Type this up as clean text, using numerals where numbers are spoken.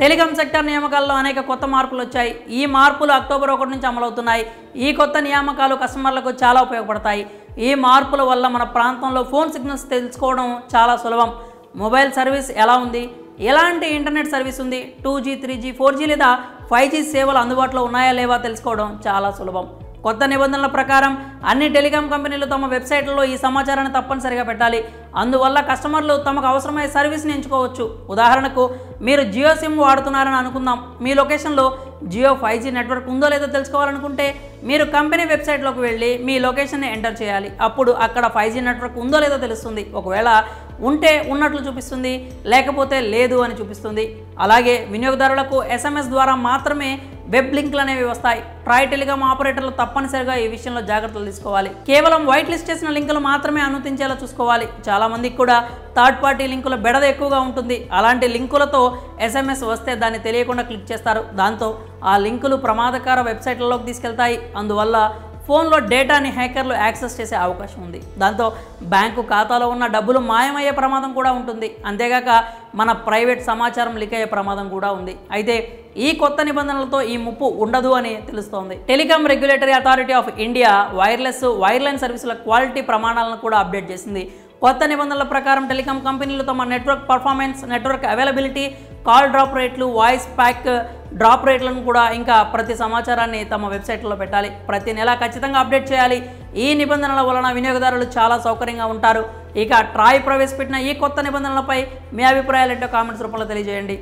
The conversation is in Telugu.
టెలికాం సెక్టర్ నియామకాల్లో అనేక కొత్త మార్పులు వచ్చాయి. ఈ మార్పులు అక్టోబర్ 1 నుంచి అమలవుతున్నాయి. ఈ కొత్త నియామకాలు కస్టమర్లకు చాలా ఉపయోగపడతాయి. ఈ మార్పుల వల్ల మన ప్రాంతంలో ఫోన్ సిగ్నల్స్ తెలుసుకోవడం చాలా సులభం. మొబైల్ సర్వీస్ ఎలా ఉంది, ఎలాంటి ఇంటర్నెట్ సర్వీస్ ఉంది, 2G 3G 4G లేదా 5G సేవలు అందుబాటులో ఉన్నాయా లేవా తెలుసుకోవడం చాలా సులభం. కొత్త నిబంధనల ప్రకారం అన్ని టెలికాం కంపెనీలు తమ వెబ్సైట్లలో ఈ సమాచారాన్ని తప్పనిసరిగా పెట్టాలి. అందువల్ల కస్టమర్లు తమకు అవసరమయ్యే సర్వీస్ని ఎంచుకోవచ్చు. ఉదాహరణకు మీరు జియో సిమ్ వాడుతున్నారని అనుకుందాం. మీ లొకేషన్లో జియో 5G నెట్వర్క్ ఉందో లేదో తెలుసుకోవాలనుకుంటే మీరు కంపెనీ వెబ్సైట్లోకి వెళ్ళి మీ లొకేషన్ని ఎంటర్ చేయాలి. అప్పుడు అక్కడ 5G నెట్వర్క్ ఉందో లేదో తెలుస్తుంది. ఒకవేళ ఉంటే ఉన్నట్లు చూపిస్తుంది, లేకపోతే లేదు అని చూపిస్తుంది. అలాగే వినియోగదారులకు SMS ద్వారా మాత్రమే వెబ్ లింకులు అనేవి వస్తాయి. ట్రాయ్ టెలికాం ఆపరేటర్లు తప్పనిసరిగా ఈ విషయంలో జాగ్రత్తలు తీసుకోవాలి. కేవలం వైట్ లిస్ట్ చేసిన లింకులు మాత్రమే అనుమతించేలా చూసుకోవాలి. చాలామందికి కూడా థర్డ్ పార్టీ లింకుల బెడద ఎక్కువగా ఉంటుంది. అలాంటి లింకులతో SMS వస్తే దాన్ని తెలియకుండా క్లిక్ చేస్తారు. దాంతో ఆ లింకులు ప్రమాదకర వెబ్సైట్లలోకి తీసుకెళ్తాయి. అందువల్ల ఫోన్లో డేటాని హ్యాకర్లు యాక్సెస్ చేసే అవకాశం ఉంది. దాంతో బ్యాంకు ఖాతాలో ఉన్న డబ్బులు మాయమయ్యే ప్రమాదం కూడా ఉంటుంది. అంతేగాక మన ప్రైవేట్ సమాచారం లీక్ అయ్యే ప్రమాదం కూడా ఉంది. అయితే ఈ కొత్త నిబంధనలతో ఈ ముప్పు ఉండదు అని తెలుస్తోంది. Telecom regulatory authority of India wireline సర్వీసుల క్వాలిటీ ప్రమాణాలను కూడా అప్డేట్ చేసింది. కొత్త నిబంధనల ప్రకారం టెలికాం కంపెనీలు తమ network performance, network availability, call drop రేట్లు, వాయిస్ ప్యాక్ డ్రాప్ రేట్లను కూడా ఇంకా ప్రతి సమాచారాన్ని తమ వెబ్సైట్లో పెట్టాలి. ప్రతి నెల ఖచ్చితంగా అప్డేట్ చేయాలి. ఈ నిబంధనల వలన వినియోగదారులు చాలా సౌకర్యంగా ఉంటారు. ఇక ట్రాయ్ ప్రవేశపెట్టిన ఈ కొత్త నిబంధనలపై మీ అభిప్రాయాలు ఏంటో కామెంట్స్ రూపంలో తెలియజేయండి.